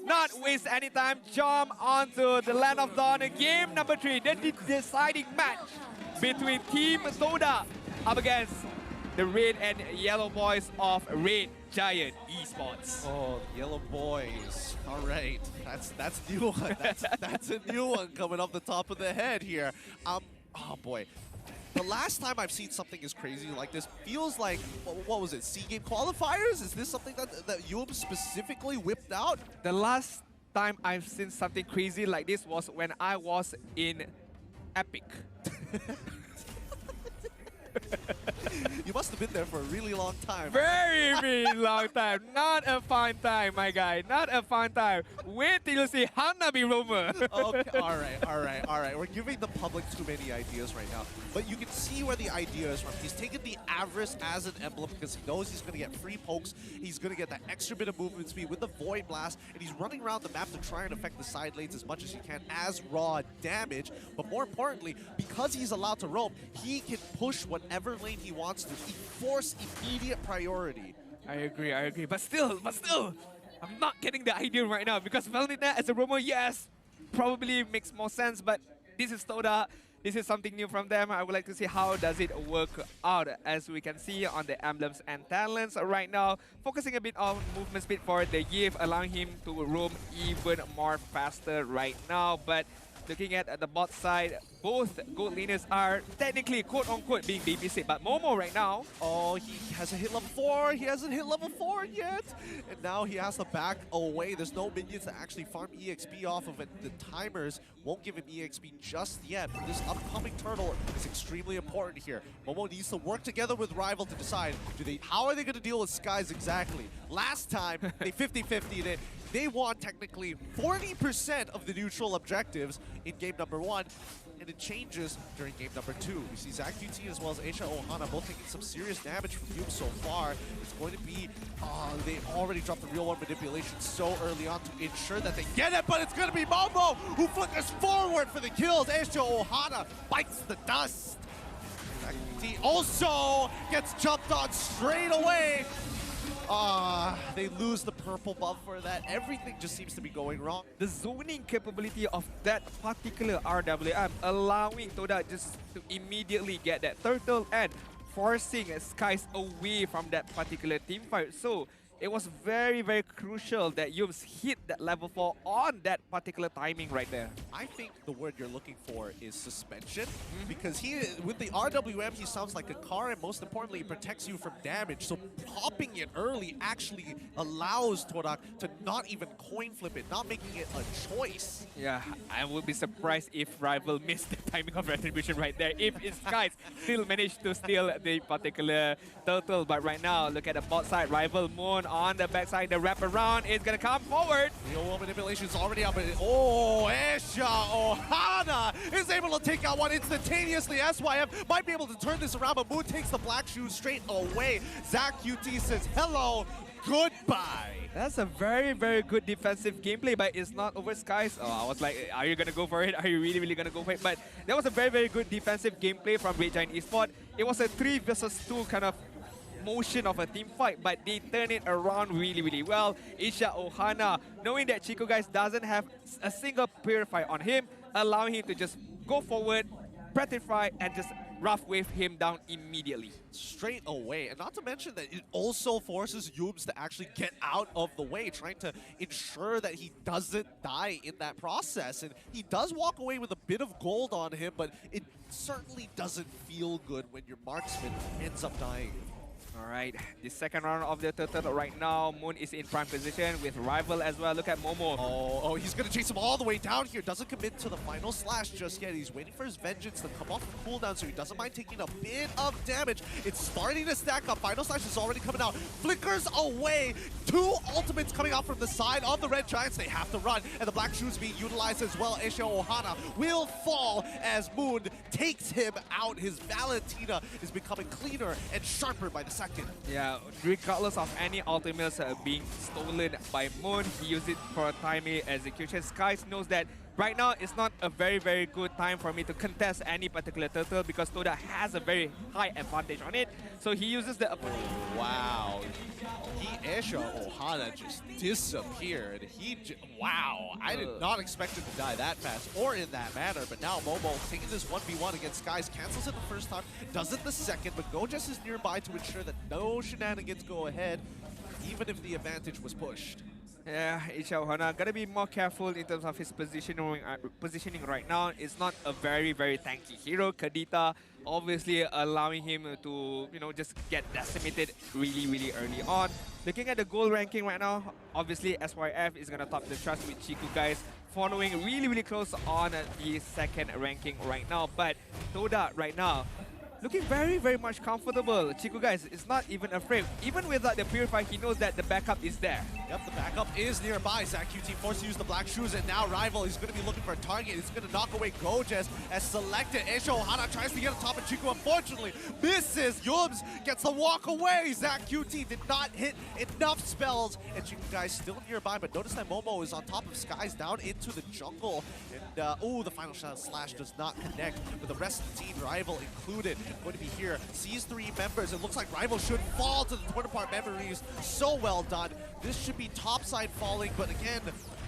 not waste any time, jump onto the Land of Dawn. Game number 3, the deciding match between Team TODAK up against the red and yellow boys of Red Giant Esports. Oh, yellow boys. All right, that's a new one. That's a new one coming off the top of the head here. Oh boy. The last time I've seen something as crazy like this feels like, what was it, SEA Game qualifiers? Is this something that Yum specifically whipped out? The last time I've seen something crazy like this was when I was in Epic. You must have been there for a really long time. Very, very long time. Not a fun time, my guy. Not a fun time. Wait till you see Hanabi Romer. Okay, all right. We're giving the public too many ideas right now. But you can see where the idea is from. He's taken the Avarice as an emblem because he knows he's going to get free pokes. He's going to get that extra bit of movement speed with the Void Blast. And he's running around the map to try and affect the side lanes as much as he can as raw damage. But more importantly, because he's allowed to roam, he can push whatever lane he wants to. He force immediate priority. I agree. But still, I'm not getting the idea right now because Valentina as a roamer, yes, probably makes more sense, but this is TODAK. This is something new from them. I would like to see how does it work out. As we can see on the emblems and talents right now, focusing a bit on movement speed for the Yiv, allowing him to roam even more faster right now. But looking at the bot side, both gold laners are technically quote-unquote being babysit, but Momo right now, oh, he hasn't hit level 4. He hasn't hit level 4 yet. And now he has to back away. There's no minions to actually farm EXP off of it. The timers won't give him EXP just yet. But this upcoming turtle is extremely important here. Momo needs to work together with Rival to decide, how are they going to deal with Skies exactly? Last time, they 50-50'd it. They won technically 40% of the neutral objectives in game number 1. And it changes during game number 2. We see Zach QT as well as Aisha Ohana both taking some serious damage from Yum so far. It's going to be, they already dropped the real one manipulation so early on to ensure that they get it, but it's going to be Momo who flickers forward for the kills. Aisha Ohana bites the dust. Zach QT also gets jumped on straight away. They lose the purple buff for that. Everything just seems to be going wrong. the zoning capability of that particular RWM allowing TODAK just to immediately get that turtle and forcing Skies away from that particular team fight. So it was very, very crucial that Yums hit that level 4 on that particular timing right there. I think the word you're looking for is suspension, because with the RWM, he sounds like a car, and most importantly, it protects you from damage. So popping it early actually allows TODAK to not even coin flip it, not making it a choice. Yeah, I would be surprised if Rival missed the timing of Retribution right there, if his guys still managed to steal the particular turtle. But right now, look at the bot side, Rival Moon on the backside, the wraparound is gonna come forward. The wall manipulation is already up. Oh, Aisha Ohana is able to take out one instantaneously. SYF might be able to turn this around, but Moon takes the black shoes straight away. Zach QT says hello, goodbye. That's a very, very good defensive gameplay, but it's not over Skies. Oh, I was like, are you gonna go for it? Are you really, really gonna go for it? But that was a very, very good defensive gameplay from Red Giant Esports. It was a 3 versus 2 kind of motion of a team fight, but they turn it around really, really well. Isha Ohana, knowing that Chico guys doesn't have a single purify on him, allowing him to just go forward, petrify, and just rough wave him down immediately. Straight away. And not to mention that it also forces Yums to actually get out of the way, trying to ensure that he doesn't die in that process. And he does walk away with a bit of gold on him, but it certainly doesn't feel good when your marksman ends up dying. Alright, the second round of the turtle right now. Moon is in prime position with Rival as well. Look at Momo. Oh, he's going to chase him all the way down here. Doesn't commit to the final slash just yet. He's waiting for his vengeance to come off the cooldown, so he doesn't mind taking a bit of damage. It's starting to stack up. Final slash is already coming out. Flickers away. 2 ultimates coming out from the side of the Red Giants. They have to run, and the black shoes being utilized as well. Aisha Ohana will fall as Moon takes him out. His Valentina is becoming cleaner and sharper by the second. Yeah, regardless of any ultimates being stolen by Moon, he used it for a timely execution. Skies knows that right now it's not a very good time for me to contest any particular turtle because TODAK has a very high advantage on it. So he uses the... Wow. Esha Ohana just disappeared. Wow. I did not expect him to die that fast or in that manner, but now Momo taking this 1v1 against Skies, cancels it the first time, does it the second, but Gojes is nearby to ensure that no shenanigans go ahead, even if the advantage was pushed. Yeah, Isha Ohana gotta be more careful in terms of his positioning right now. It's not a very tanky hero. Kadita obviously allowing him to, you know, just get decimated really early on. Looking at the gold ranking right now, obviously SYF is gonna top the trust with Chiku guys, following really close on the second ranking right now. But TODAK right now looking very much comfortable. Chiku guys is not even afraid. Even without the Purify, he knows that the backup is there. Yep, the backup is nearby. ZachQT forced to use the black shoes, and now Rival is going to be looking for a target. He's going to knock away Gojes as selected. Esha Ohana tries to get on top of Chiku, unfortunately misses. Yubs gets a walk away. ZachQT did not hit enough spells, and Chiku guys still nearby, but notice that Momo is on top of Skies down into the jungle. And, oh, the final shot slash does not connect, with the rest of the team, Rival included, going to be here. Sees 3 members. It looks like Rival should fall to the Torn Apart Memories. So well done. This should be topside falling, but again,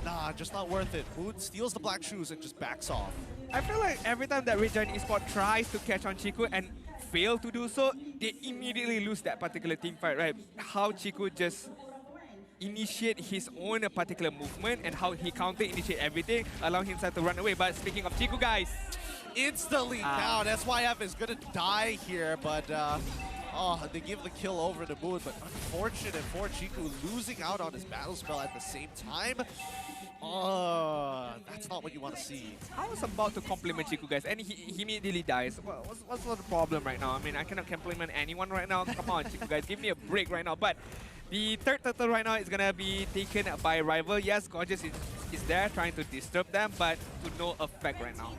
nah, just not worth it. Moon steals the black shoes and just backs off. I feel like every time that Red Giant Esports tries to catch on Chiku and fail to do so, they immediately lose that particular team fight, right? How Chiku just initiate his own particular movement and how he counter-initiate everything, allowing himself to run away. But speaking of Chiku guys, instantly down. SYF is gonna die here, but oh, they give the kill over to Moon, but unfortunate for Chiku losing out on his battle spell at the same time. That's not what you want to see. I was about to compliment Chiku guys, and he immediately dies. Well, what's the problem right now? I mean, I cannot compliment anyone right now. Come on, Chiku guys, give me a break right now. But the third turtle right now is gonna be taken by Rival. Yes, Gorgeous is there trying to disturb them, but to no effect right now.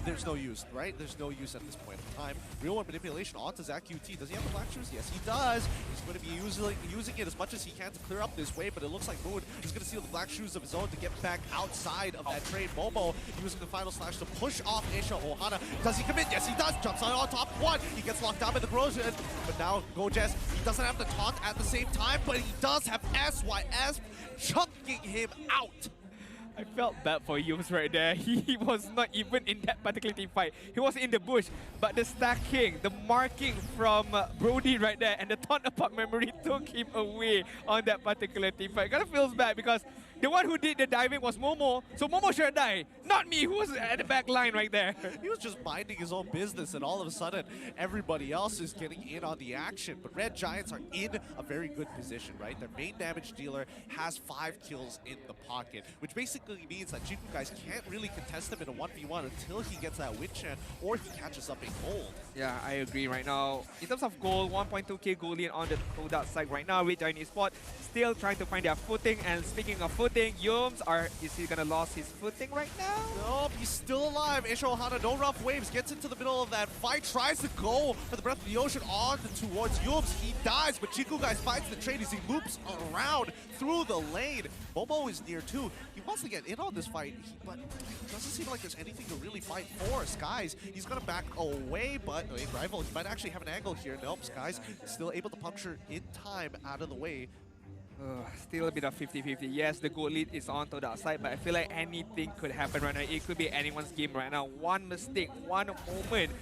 There's no use, right? There's no use at this point in time. Real one manipulation onto ZachQT. Does he have the black shoes? Yes, he does. He's going to be using it as much as he can to clear up this way, but it looks like Moon is going to steal the black shoes of his own to get back outside of that trade. Momo using the final slash to push off Esha Ohana. Does he commit? Yes, he does. Jumps on top one. He gets locked down by the corrosion, but now Gojes, he doesn't have the taunt at the same time, but he does have SYS chunking him out. I felt bad for Yums right there. He was not even in that particular team fight. He was in the bush, but the stacking, the marking from Brody right there and the Torn Apart Memory took him away on that particular team fight. Kind of feels bad because the one who did the diving was Momo, so Momo should die, not me who was at the back line right there. He was just minding his own business, and all of a sudden, everybody else is getting in on the action. But Red Giants are in a very good position, right? Their main damage dealer has 5 kills in the pocket, which basically means that Chiku guys can't really contest him in a 1v1 until he gets that win chance or he catches up in gold. Yeah, I agree right now. In terms of gold, 1.2k gold lead on the TODAK side right now. Red Giant Esports still trying to find their footing, and speaking of footing, Yums, is he gonna lose his footing right now? Nope, he's still alive. Esha Ohana, no rough waves, gets into the middle of that fight, tries to go for the Breath of the Ocean on towards Yums. He dies, but Chiku guys finds the trade as he loops around through the lane. Momo is near too. He wants to get in on this fight, but it doesn't seem like there's anything to really fight for. Skies, he's gonna back away, but wait, Rival, he might actually have an angle here. Nope, Skies still able to puncture in time out of the way. Still a bit of 50-50. Yes, the gold lead is on to the side, but I feel like anything could happen right now. It could be anyone's game right now. One mistake, one moment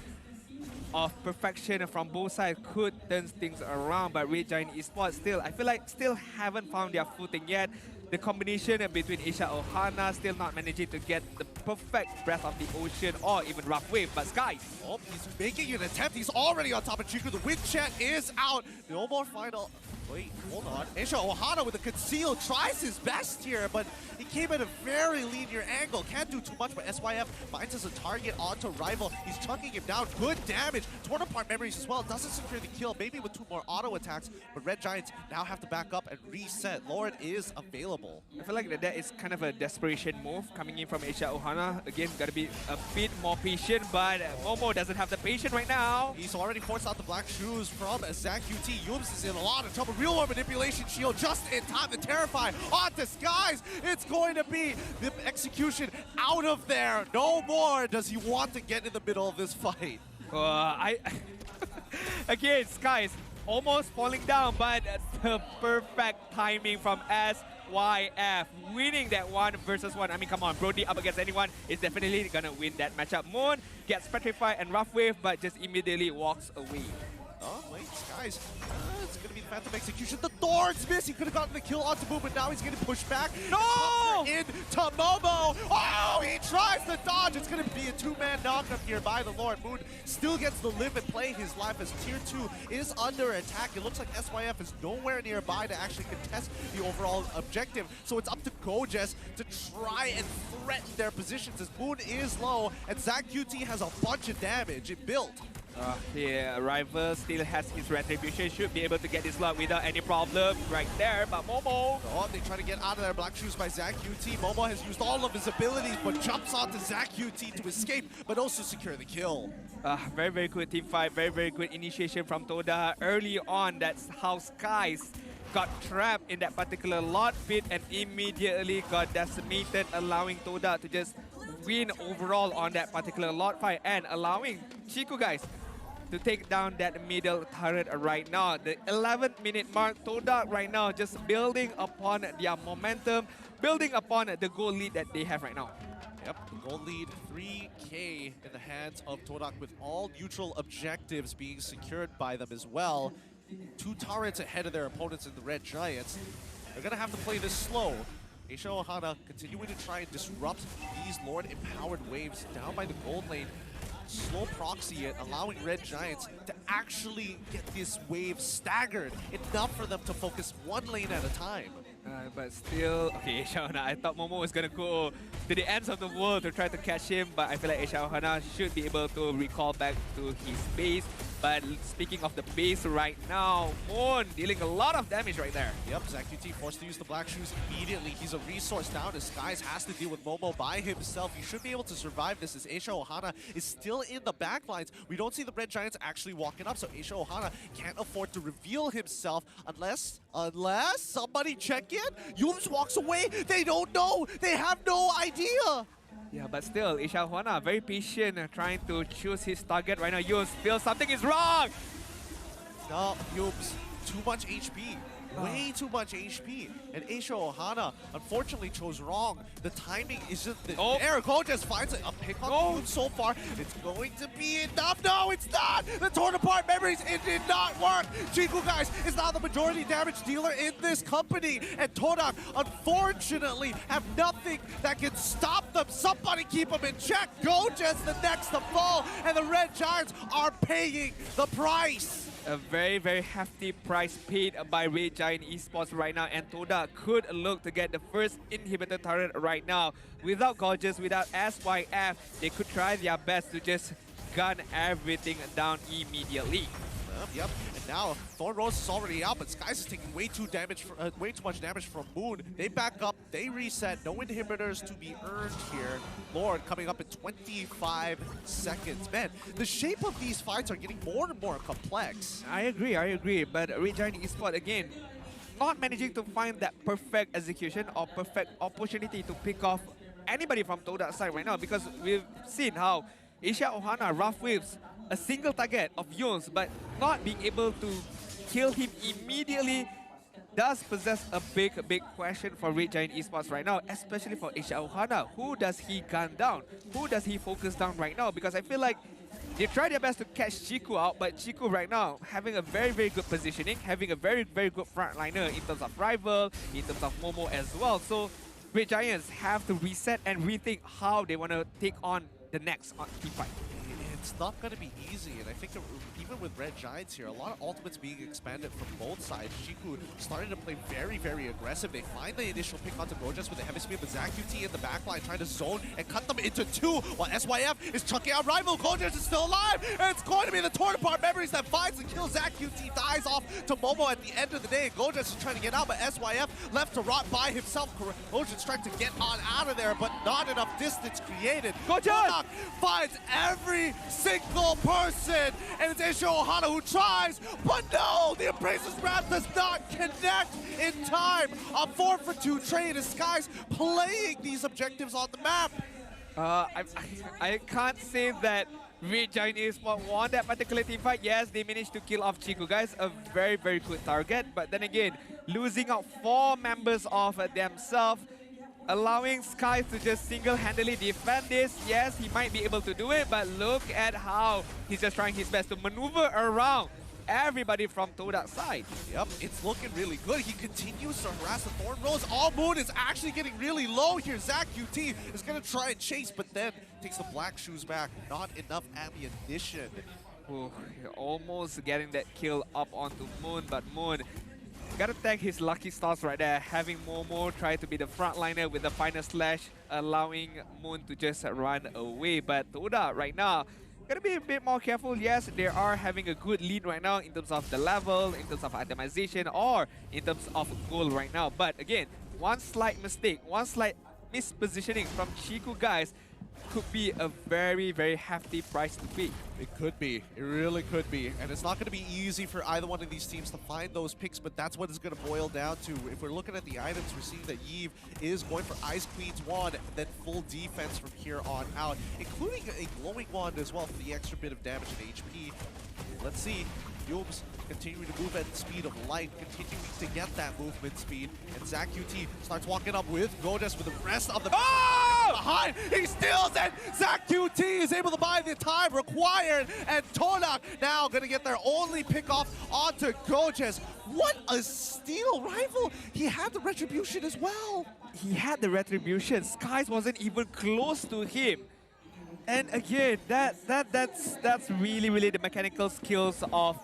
of perfection from both sides could turn things around. But Red Giant Esports still, I feel like still haven't found their footing yet. The combination between Esha Ohana still not managing to get the perfect Breath of the Ocean or even Rough Wave, but Skies. Oh, he's making an attempt. He's already on top of Chiku. The wind chat is out. No more final. Wait, hold on. Esha Ohana with a conceal tries his best here, but he came at a very linear angle. Can't do too much, but SYF finds as a target onto Rival. He's chunking him down. Good damage. Torn Apart Memories as well. Doesn't secure the kill, maybe with 2 more auto attacks, but Red Giants now have to back up and reset. Lord is available. I feel like that is kind of a desperation move coming in from Esha Ohana. Again, gotta be a bit more patient, but Momo doesn't have the patience right now. He's already forced out the black shoes from ZachQT. Yums is in a lot of trouble. real world manipulation shield just in time to terrify onto Skies. It's going to be the execution out of there. No more does he want to get in the middle of this fight. Again, Skies almost falling down, but the perfect timing from SYF winning that 1v1. I mean, come on, Brody up against anyone is definitely gonna win that matchup. Moon gets petrified and rough wave, but just immediately walks away. Oh, wait, Skies. It's going to be the Phantom Execution. The Thorns miss. He could have gotten the kill onto Moon, but now he's getting pushed back. No! Into Momo. Oh, he tries to dodge. It's going to be a two-man knockup here by the Lord. Moon still gets the live and play his life as Tier 2 is under attack. It looks like SYF is nowhere nearby to actually contest the overall objective. So it's up to Gojes to try and threaten their positions as Moon is low and Zach QT has a bunch of damage it built. Yeah, Rival still has his retribution, should be able to get this lot without any problem right there, but Momo... Oh, they try to get out of there. Black Shoes by Zach QT. Momo has used all of his abilities, but jumps onto Zach QT to escape, but also secure the kill. Very, very good team fight, very, very good initiation from TODAK. Early on, that's how Skies got trapped in that particular lot pit and immediately got decimated, allowing TODAK to just win overall on that particular lot fight and allowing Chiku guys to take down that middle turret right now. The 11th minute mark, TODAK right now just building upon their momentum, building upon the goal lead that they have right now. Yep, the goal lead 3K in the hands of TODAK with all neutral objectives being secured by them as well. 2 turrets ahead of their opponents in the Red Giants. They're gonna have to play this slow. Aisha Ohana continuing to try and disrupt these Lord-empowered waves down by the gold lane. Slow proxy it, allowing Red Giants to actually get this wave staggered enough for them to focus one lane at a time. But still, okay, Aisha Ohana, I thought Momo was gonna go to the ends of the world to try to catch him, but I feel like Aisha Ohana should be able to recall back to his base. But speaking of the base right now, Moon dealing a lot of damage right there. Yep, Zach QT forced to use the Black Shoes immediately. He's a resource down as Skies has to deal with Momo by himself. He should be able to survive this as Aisha Ohana is still in the backlines. We don't see the Red Giants actually walking up, so Aisha Ohana can't afford to reveal himself unless somebody check in. Yums walks away. They don't know. They have no idea. Yeah, but still, Aisha Ohana very patient, trying to choose his target right now. Yums feels something is wrong. No, Yums, too much HP. Way too much HP. And Aisha Ohana unfortunately chose wrong. The timing isn't there. Gojes finds a pick on Moon so far. It's going to be enough. No, it's not! The torn apart memories, it did not work! Chiku guys is now the majority damage dealer in this company. And TODAK, unfortunately, have nothing that can stop them. Somebody keep them in check. Gojes the next to fall. And the Red Giants are paying the price. A very, very hefty price paid by Red Giant Esports right now, and TODAK could look to get the first inhibitor turret right now. Without Gorgeous, without SYF, they could try their best to just gun everything down immediately. Yep, and now Thorn Rose is already out, but Skies is taking way too much damage from Moon. They back up, they reset, no inhibitors to be earned here. Lord coming up in 25 seconds. Man, the shape of these fights are getting more and more complex. I agree, but Red Giant Esports again, not managing to find that perfect execution or perfect opportunity to pick off anybody from TODAK's side right now, because we've seen how Aisha Ohana rough waves a single target of Yons, but not being able to kill him immediately does possess a big question for Red Giant Esports right now, especially for Aisha Ohana. Who does he gun down? Who does he focus down right now? Because I feel like they try their best to catch Chiku out, but Chiku right now having a very, very good positioning, having a very, very good frontliner in terms of rival, in terms of Momo as well. So Red Giants have to reset and rethink how they want to take on the next team fight. It's not going to be easy, and I think even with Red Giants here, a lot of ultimates being expanded from both sides. Chiku starting to play very, very aggressive. They find the initial pick onto Gojes with the heavy speed, but Zach QT in the backline trying to zone and cut them into two, while SYF is chucking out rival. Gojes is still alive, and it's going to be the torn apart memories that finds and kills Zach QT. Dies off to Momo at the end of the day. Gojes is trying to get out, but SYF left to rot by himself. Gojes trying to get on out of there, but not enough distance created. Gojes finds every single person, and it's Isho Ohana who tries, but no, the Embracer's Wrath does not connect in time. A 4-for-2 trade as Sky's playing these objectives on the map. I can't say that Red Giant Esports won that particular team fight. Yes, they managed to kill off Chico, guys. A very, very good target. But then again, losing out 4 members of themselves, allowing Sky to just single-handedly defend this. Yes, he might be able to do it, but look at how he's just trying his best to maneuver around everybody from TODAK's side. Yep, it's looking really good. He continues to harass the Thorn Rose. All Moon is actually getting really low here. Zach QT is going to try and chase, but then takes the black shoes back. Not enough ammunition. Ooh, almost getting that kill up onto Moon, but Moon gotta thank his lucky stars right there, having Momo try to be the frontliner with the final slash, allowing Moon to just run away. But TODAK right now, gotta be a bit more careful. Yes, they are having a good lead right now in terms of the level, in terms of itemization, or in terms of goal right now. But again, one slight mistake, one slight mispositioning from Chico, guys, could be a very, very hefty price to pay. It could be. It really could be. And it's not going to be easy for either one of these teams to find those picks, but that's what it's going to boil down to. If we're looking at the items, we're seeing that Yves is going for Ice Queen's Wand, and then full defense from here on out, including a glowing wand as well for the extra bit of damage and HP. Let's see. Yubes continuing to move at the speed of light, continuing to get that movement speed. And Zach QT starts walking up with Godes with the rest of the behind. He steals it! Zach QT is able to buy the time required, and TODAK now going to get their only pick off onto Godes. What a steal rival! He had the retribution as well. He had the retribution. Skies wasn't even close to him. And again, that's really, really the mechanical skills of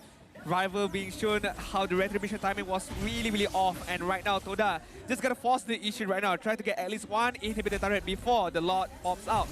Rival being shown how the retribution timing was really, really off. And right now, TODAK just gotta force the issue right now. Try to get at least one inhibitor turret before the Lord pops out.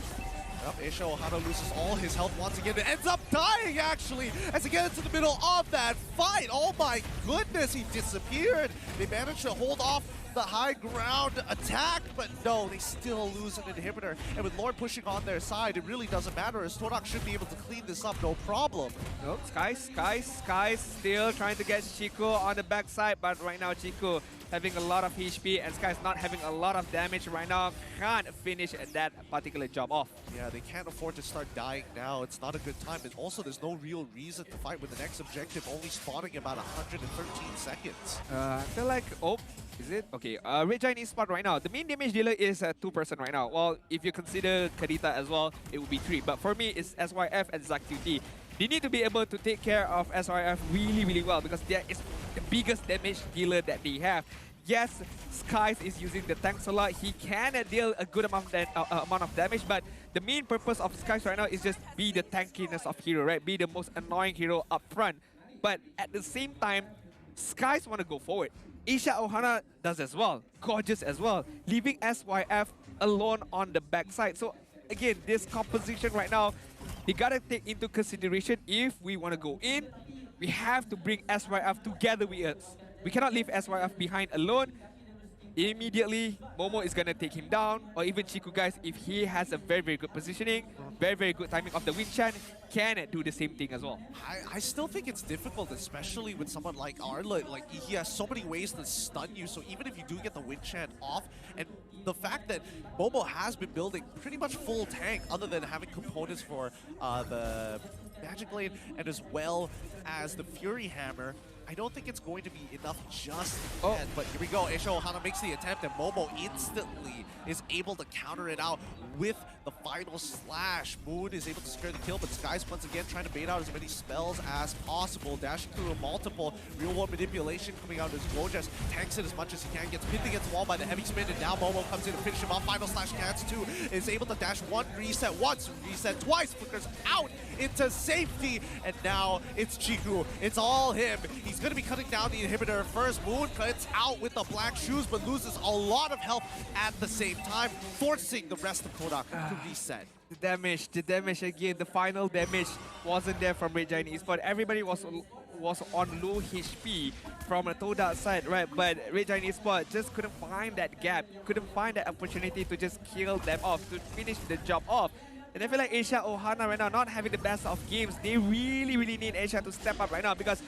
Yep, Isho Ohana loses all his health once again and ends up dying, actually, as he gets into the middle of that fight. Oh my goodness, he disappeared. They managed to hold off the high ground attack, but no, they still lose an inhibitor. And with Lord pushing on their side, it really doesn't matter, as TODAK should be able to clean this up, no problem. Nope, Sky still trying to get Chico on the backside, but right now Chico having a lot of HP and Sky's not having a lot of damage right now. Can't finish that particular job off. Yeah, they can't afford to start dying now. It's not a good time. And also, there's no real reason to fight with the next objective only spawning about 113 seconds. I feel like, oh, is it? Okay, Red Giant Esports right now. The main damage dealer is 2% right now. Well, if you consider Karita as well, it would be 3. But for me, it's SYF and ZakQT. They need to be able to take care of SYF really, really well because that is the biggest damage dealer that they have. Yes, Skies is using the tanks a lot. He can deal a good amount of damage, but the main purpose of Skies right now is just be the tankiness of hero, right? Be the most annoying hero up front. But at the same time, Skies want to go forward. Isha Ohana does as well. Gorgeous as well. Leaving SYF alone on the backside. So again, this composition right now, you gotta take into consideration if we want to go in, we have to bring SYF together with us. We cannot leave SYF behind alone. Immediately, Momo is gonna take him down, or even Chiku, guys, if he has a very, very good positioning, very, very good timing of the Winchan, can do the same thing as well. I still think it's difficult, especially with someone like Arla. Like, he has so many ways to stun you, so even if you do get the Winchan off, and the fact that Momo has been building pretty much full tank, other than having components for the Magic Blade, and as well as the Fury Hammer, I don't think it's going to be enough just yet, but here we go. Isho Ohana makes the attempt, and Momo instantly is able to counter it out with the final slash. Moon is able to secure the kill, but Skies once again trying to bait out as many spells as possible. Dashing through a multiple. Real world manipulation coming out as Gojas tanks it as much as he can. Gets pinned against the wall by the heavy spin, and now Momo comes in to finish him off. Final slash cats too. Is able to dash one, reset once, reset twice. Flickers out into safety, and now it's Chiku. It's all him. He's going to be cutting down the inhibitor first. Moon cuts out with the black shoes, but loses a lot of health at the same time, forcing the rest of TODAK to reset. The damage again, the final damage wasn't there from Red Giant Esports. Everybody was on low HP from the TODAK side, right? But Red Giant Esports just couldn't find that gap, couldn't find that opportunity to just kill them off, to finish the job off. And I feel like Asia Ohana right now not having the best of games. They really, really need Asia to step up right now because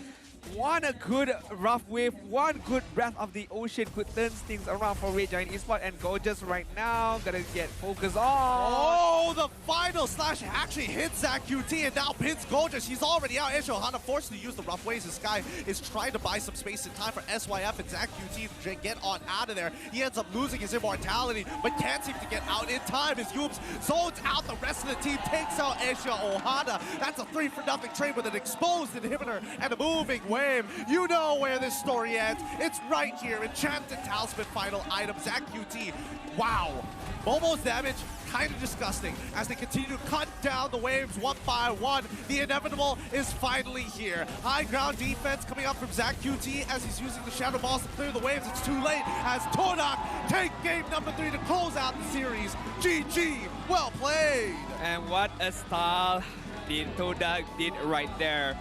one a good rough wave, one good breath of the ocean could turn things around for Red Giant Esports. And Gorgeous right now gonna get focused on. Oh, the final slash actually hits Zach QT and now pins Gorgeous. He's already out. Asia Ohana forced to use the rough waves. This guy is trying to buy some space and time for SYF and Zach QT to get on out of there. He ends up losing his immortality, but can't seem to get out in time. His Yoops zones out the rest of the team, takes out Asia Ohana. That's a 3-for-0 trade with an exposed inhibitor and a moving wave. You know where this story ends. It's right here. Enchanted Talisman final item. Zach QT. Wow. Momo's damage, kind of disgusting. As they continue to cut down the waves one by one, the inevitable is finally here. High ground defense coming up from Zach QT as he's using the Shadow Balls to clear the waves. It's too late as TODAK take game number 3 to close out the series. GG, well played. And what a style did TODAK did right there.